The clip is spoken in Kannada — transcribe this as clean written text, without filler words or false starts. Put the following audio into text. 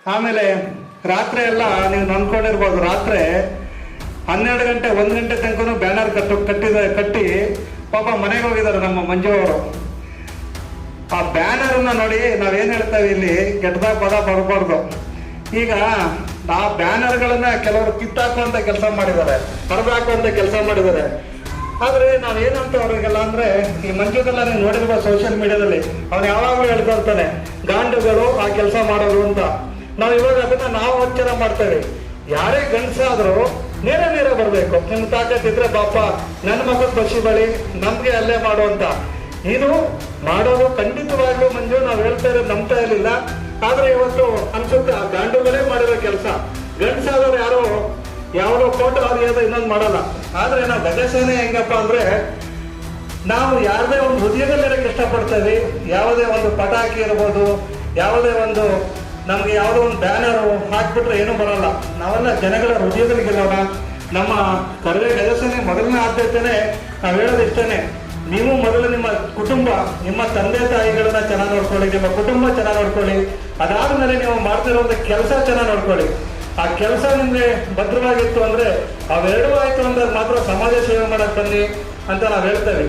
ಆಮೇಲೆ ರಾತ್ರಿ ಎಲ್ಲ ನೀವು ನಂಬ್ಕೊಂಡಿರ್ಬೋದು, ರಾತ್ರಿ 12 ಗಂಟೆ 1 ಗಂಟೆ ತನಕ ಬ್ಯಾನರ್ ಕಟ್ಟಿ ಪಾಪ ಮನೆಗೆ ಹೋಗಿದ್ದಾರೆ ನಮ್ಮ ಮಂಜು ಅವರು. ಆ ಬ್ಯಾನರನ್ನ ನೋಡಿ ನಾವೇನು ಹೇಳ್ತೇವೆ ಇಲ್ಲಿ ಕೆಟ್ಟದಾಗ ಪದ ಬರಬಾರ್ದು. ಈಗ ಆ ಬ್ಯಾನರ್ಗಳನ್ನ ಕೆಲವರು ಕಿತ್ತಾಕುವಂತ ಕೆಲಸ ಮಾಡಿದ್ದಾರೆ, ಹೊರದಾಕುವಂತ ಕೆಲಸ ಮಾಡಿದ್ದಾರೆ. ಆದ್ರೆ ನಾವೇನಂತ ಅವ್ರಿಗೆಲ್ಲ ಅಂದ್ರೆ, ಈ ಮಂಜುಗೆಲ್ಲ ನೀವು ನೋಡಿರ್ಬೋದು ಸೋಷಿಯಲ್ ಮೀಡಿಯಾದಲ್ಲಿ, ಅವ್ನು ಯಾವಾಗಲೂ ಹೇಳ್ತಾ ಇರ್ತಾನೆ ಗಾಂಡುಗಳು ಆ ಕೆಲಸ ಮಾಡೋರು ಅಂತ. ನಾವು ಇವಾಗ ಅದನ್ನ ನಾವು ಎಚ್ಚರ ಮಾಡ್ತೇವೆ. ಯಾರೇ ಗಂಡಸಾದ್ರೂ ನೇರ ಬರಬೇಕು. ನಿಮ್ ತಾಕತ್ತಿದ್ರೆ ಪಾಪ ನನ್ನ ಮಗದ ಬಸಿ ಬಳಿ ನಮ್ಗೆ ಅಲ್ಲೇ ಮಾಡುವಂತ ಇದು ಮಾಡೋದು ಖಂಡಿತವಾಗ್ಲೂ ಮಂಜು ನಾವು ಹೇಳ್ತಾ ಇರೋದು ನಂಬ್ತಾ ಇರಲಿಲ್ಲ. ಆದ್ರೆ ಇವತ್ತು ಅನ್ಸುತ್ತೆ ಆ ಗಾಂಡುಗಳೇ ಮಾಡಿರೋ ಕೆಲಸ. ಗಂಡಸಾದವ್ರು ಯಾರೋ ಯಾವುದೋ ಫೋಟೋ ಅದು ಇನ್ನೊಂದು ಮಾಡಲ್ಲ. ಆದ್ರೆ ನಾವು ಗಜಸೇನೆ ಹೆಂಗಪ್ಪ ಅಂದ್ರೆ, ನಾವು ಯಾರದೇ ಒಂದು ಹೃದಯದಲ್ಲಿರಕ್ಕೆ ಇಷ್ಟಪಡ್ತೇವೆ. ಯಾವುದೇ ಒಂದು ಪಟಾಕಿ ಇರ್ಬೋದು, ಯಾವುದೇ ಒಂದು ನಮ್ಗೆ ಯಾವುದೋ ಒಂದು ಬ್ಯಾನರ್ ಹಾಕ್ಬಿಟ್ರೆ ಏನೂ ಬರಲ್ಲ. ನಾವೆಲ್ಲ ಜನಗಳ ಹೃದಯದಲ್ಲಿ ಗೆಲ್ಲೋಣ. ನಮ್ಮ ಕರವೇ ಗಜಸೇನೆ ಮೊದಲನೇ ಆದ್ಯತೆನೆ ನಾವು ಹೇಳೋದು ಇಷ್ಟನೇ, ನೀವು ಮೊದಲು ನಿಮ್ಮ ಕುಟುಂಬ, ನಿಮ್ಮ ತಂದೆ ತಾಯಿಗಳನ್ನ ಚೆನ್ನಾಗಿ ನೋಡ್ಕೊಳ್ಳಿ, ನಿಮ್ಮ ಕುಟುಂಬ ಚೆನ್ನಾಗಿ ನೋಡ್ಕೊಳ್ಳಿ. ಅದಾದ್ಮೇಲೆ ನೀವು ಮಾಡ್ತಿರೋಂಥ ಕೆಲಸ ಚೆನ್ನಾಗಿ ನೋಡ್ಕೊಳ್ಳಿ. ಆ ಕೆಲಸ ನಿಮ್ಗೆ ಭದ್ರವಾಗಿತ್ತು ಅಂದ್ರೆ, ಅವೆರಡೂ ಆಯ್ತು ಅಂದ್ರೆ ಮಾತ್ರ ಸಮಾಜ ಸೇವೆ ಮಾಡಕ್ ಬನ್ನಿ ಅಂತ ನಾವು ಹೇಳ್ತೇವೆ.